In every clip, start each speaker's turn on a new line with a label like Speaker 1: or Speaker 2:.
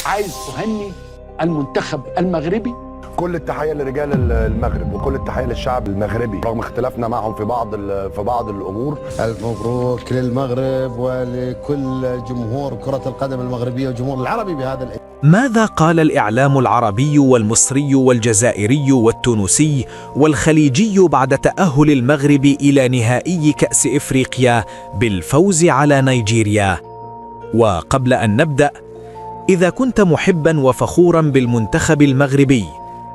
Speaker 1: عايز أهني المنتخب المغربي.
Speaker 2: كل التحية لرجال المغرب وكل التحية للشعب المغربي رغم اختلافنا معهم في بعض الأمور.
Speaker 3: ألف مبروك للمغرب ولكل جمهور كرة القدم المغربية والجمهور العربي بهذا
Speaker 4: ماذا قال الإعلام العربي والمصري والجزائري والتونسي والخليجي بعد تأهل المغرب إلى نهائي كأس إفريقيا بالفوز على نيجيريا؟ وقبل أن نبدأ، إذا كنت محباً وفخوراً بالمنتخب المغربي،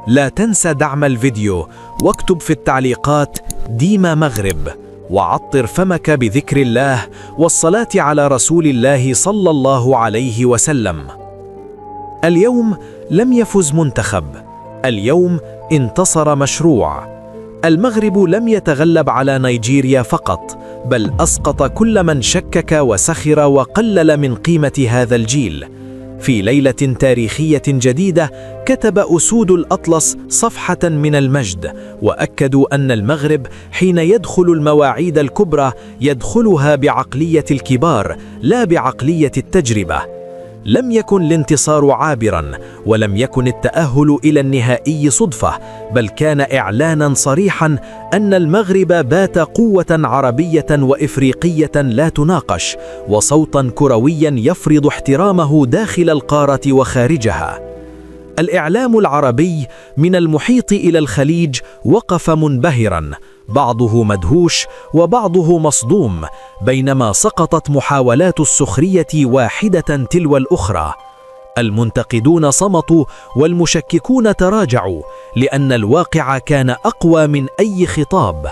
Speaker 4: لا تنسى دعم الفيديو واكتب في التعليقات ديما مغرب، وعطر فمك بذكر الله والصلاة على رسول الله صلى الله عليه وسلم. اليوم لم يفز منتخب، اليوم انتصر مشروع. المغرب لم يتغلب على نيجيريا فقط، بل أسقط كل من شكك وسخر وقلل من قيمة هذا الجيل. في ليلة تاريخية جديدة كتب أسود الأطلس صفحة من المجد، وأكدوا أن المغرب حين يدخل المواعيد الكبرى يدخلها بعقلية الكبار لا بعقلية التجربة. لم يكن الانتصار عابراً، ولم يكن التأهل إلى النهائي صدفة، بل كان إعلاناً صريحاً أن المغرب بات قوة عربية وإفريقية لا تناقش، وصوتاً كروياً يفرض احترامه داخل القارة وخارجها. الإعلام العربي من المحيط إلى الخليج وقف منبهراً، بعضه مدهوش وبعضه مصدوم، بينما سقطت محاولات السخرية واحدة تلو الأخرى. المنتقدون صمتوا والمشككون تراجعوا، لأن الواقع كان أقوى من أي خطاب.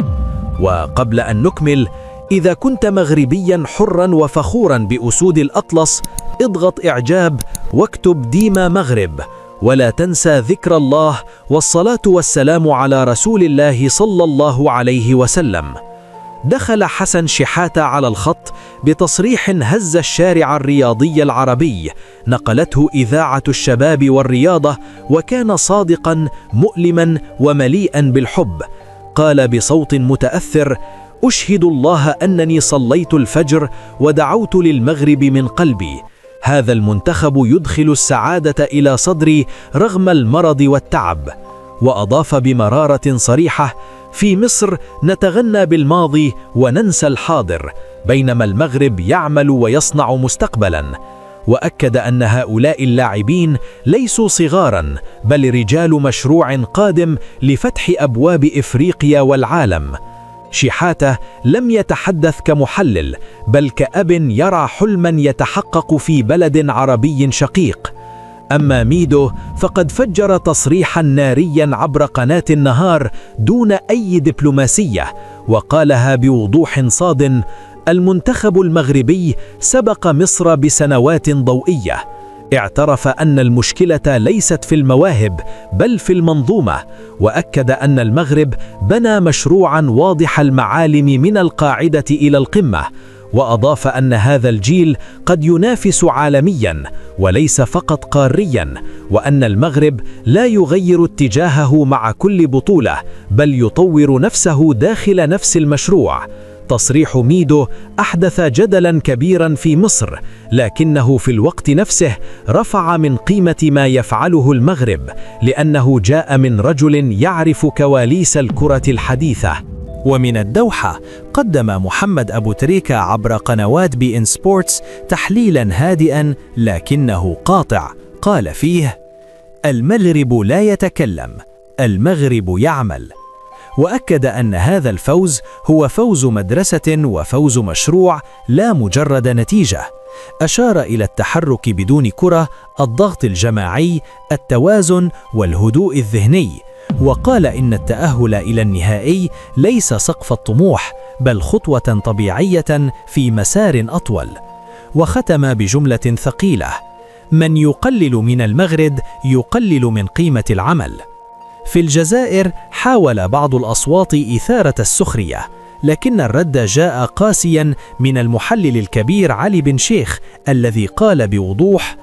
Speaker 4: وقبل أن نكمل، إذا كنت مغربياً حراً وفخوراً بأسود الأطلس، اضغط إعجاب واكتب ديما مغرب، ولا تنسى ذكر الله والصلاة والسلام على رسول الله صلى الله عليه وسلم. دخل حسن شحاتة على الخط بتصريح هز الشارع الرياضي العربي، نقلته إذاعة الشباب والرياضة، وكان صادقاً مؤلماً ومليئاً بالحب. قال بصوت متأثر: أشهد الله أنني صليت الفجر ودعوت للمغرب من قلبي. هذا المنتخب يدخل السعادة إلى صدري رغم المرض والتعب. وأضاف بمرارة صريحة: في مصر نتغنى بالماضي وننسى الحاضر، بينما المغرب يعمل ويصنع مستقبلا. وأكد أن هؤلاء اللاعبين ليسوا صغارا، بل رجال مشروع قادم لفتح أبواب إفريقيا والعالم. شحاتة لم يتحدث كمحلل، بل كأب يرى حلما يتحقق في بلد عربي شقيق. أما ميدو فقد فجر تصريحا ناريا عبر قناة النهار دون أي دبلوماسية، وقالها بوضوح صاد: المنتخب المغربي سبق مصر بسنوات ضوئية. اعترف أن المشكلة ليست في المواهب بل في المنظومة، وأكد أن المغرب بنى مشروعا واضح المعالم من القاعدة إلى القمة. وأضاف أن هذا الجيل قد ينافس عالميا وليس فقط قاريا، وأن المغرب لا يغير اتجاهه مع كل بطولة، بل يطور نفسه داخل نفس المشروع. تصريح ميدو أحدث جدلا كبيرا في مصر، لكنه في الوقت نفسه رفع من قيمة ما يفعله المغرب، لأنه جاء من رجل يعرف كواليس الكرة الحديثة.
Speaker 5: ومن الدوحة قدم محمد أبو تريكة عبر قنوات بي إن سبورتس تحليلا هادئا لكنه قاطع، قال فيه: المغرب لا يتكلم، المغرب يعمل. وأكد أن هذا الفوز هو فوز مدرسة وفوز مشروع لا مجرد نتيجة. أشار إلى التحرك بدون كرة، الضغط الجماعي، التوازن والهدوء الذهني، وقال إن التأهل إلى النهائي ليس سقف الطموح، بل خطوة طبيعية في مسار أطول. وختم بجملة ثقيلة: من يقلل من المغرب يقلل من قيمة العمل. في الجزائر حاول بعض الأصوات إثارة السخرية، لكن الرد جاء قاسيا من المحلل الكبير علي بن شيخ، الذي قال بوضوح: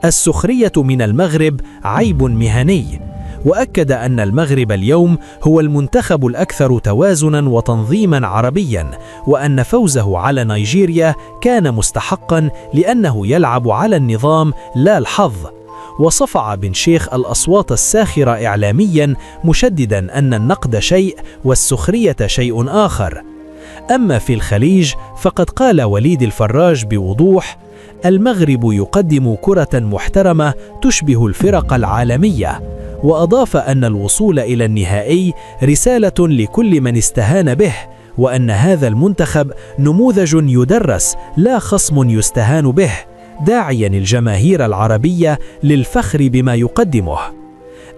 Speaker 5: السخرية من المغرب عيب مهني. وأكد أن المغرب اليوم هو المنتخب الأكثر توازنا وتنظيما عربيا، وأن فوزه على نيجيريا كان مستحقا لأنه يلعب على النظام لا الحظ. وصفع بن شيخ الأصوات الساخرة إعلاميا مشددا أن النقد شيء والسخرية شيء آخر. أما في الخليج فقد قال وليد الفراج بوضوح: المغرب يقدم كرة محترمة تشبه الفرق العالمية، وأضاف أن الوصول إلى النهائي رسالة لكل من استهان به، وأن هذا المنتخب نموذج يدرس لا خصم يستهان به، داعيا الجماهير العربية للفخر بما يقدمه.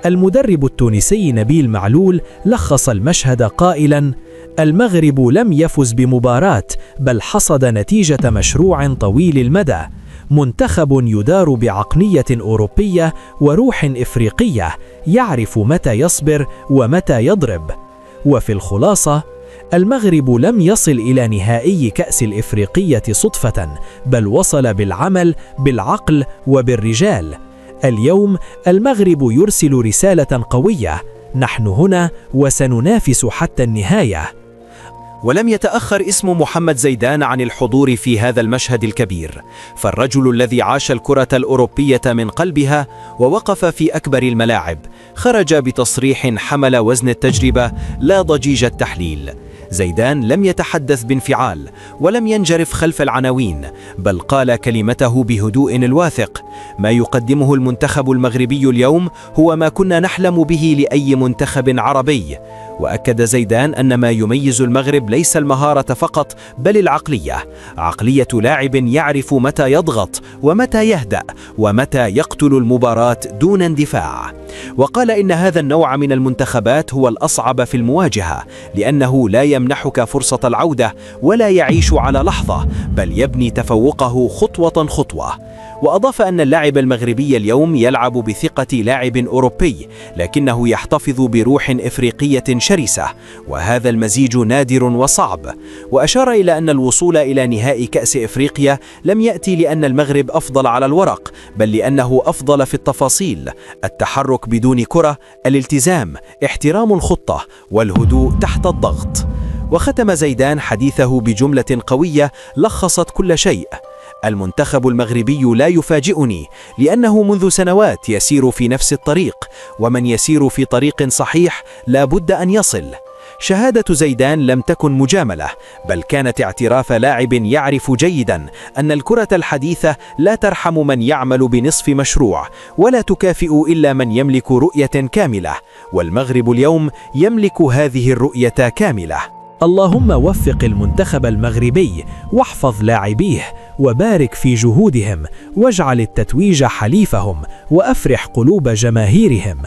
Speaker 5: المدرب التونسي نبيل معلول لخص المشهد قائلا: المغرب لم يفز بمباراة، بل حصد نتيجة مشروع طويل المدى، منتخب يدار بعقلية أوروبية وروح إفريقية، يعرف متى يصبر ومتى يضرب. وفي الخلاصة، المغرب لم يصل إلى نهائي كأس الإفريقية صدفة، بل وصل بالعمل، بالعقل وبالرجال. اليوم المغرب يرسل رسالة قوية: نحن هنا وسننافس حتى النهاية.
Speaker 4: ولم يتأخر اسم محمد زيدان عن الحضور في هذا المشهد الكبير، فالرجل الذي عاش الكرة الأوروبية من قلبها ووقف في أكبر الملاعب خرج بتصريح حمل وزن التجربة لا ضجيج التحليل. زيدان لم يتحدث بانفعال ولم ينجرف خلف العناوين، بل قال كلمته بهدوء الواثق: ما يقدمه المنتخب المغربي اليوم هو ما كنا نحلم به لأي منتخب عربي. وأكد زيدان أن ما يميز المغرب ليس المهارة فقط، بل العقلية، عقلية لاعب يعرف متى يضغط ومتى يهدأ ومتى يقتل المباراة دون اندفاع. وقال إن هذا النوع من المنتخبات هو الأصعب في المواجهة، لأنه لا يمنحك فرصة العودة ولا يعيش على لحظة، بل يبني تفوقه خطوة خطوة. وأضاف أن اللاعب المغربي اليوم يلعب بثقة لاعب أوروبي، لكنه يحتفظ بروح إفريقية شرسة، وهذا المزيج نادر وصعب. وأشار إلى أن الوصول إلى نهائي كأس إفريقيا لم يأتي لأن المغرب أفضل على الورق، بل لأنه أفضل في التفاصيل: التحرك بدون كرة، الالتزام، احترام الخطة، والهدوء تحت الضغط. وختم زيدان حديثه بجملة قوية لخصت كل شيء: المنتخب المغربي لا يفاجئني، لأنه منذ سنوات يسير في نفس الطريق، ومن يسير في طريق صحيح لا بد أن يصل. شهادة زيدان لم تكن مجاملة، بل كانت اعتراف لاعب يعرف جيدا أن الكرة الحديثة لا ترحم من يعمل بنصف مشروع، ولا تكافئ إلا من يملك رؤية كاملة، والمغرب اليوم يملك هذه الرؤية كاملة.
Speaker 5: اللهم وفق المنتخب المغربي واحفظ لاعبيه وبارك في جهودهم، واجعل التتويج حليفهم، وأفرح قلوب جماهيرهم.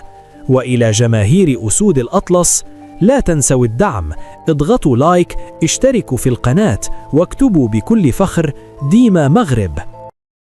Speaker 5: وإلى جماهير أسود الأطلس: لا تنسوا الدعم، اضغطوا لايك، اشتركوا في القناة، واكتبوا بكل فخر: ديما مغرب.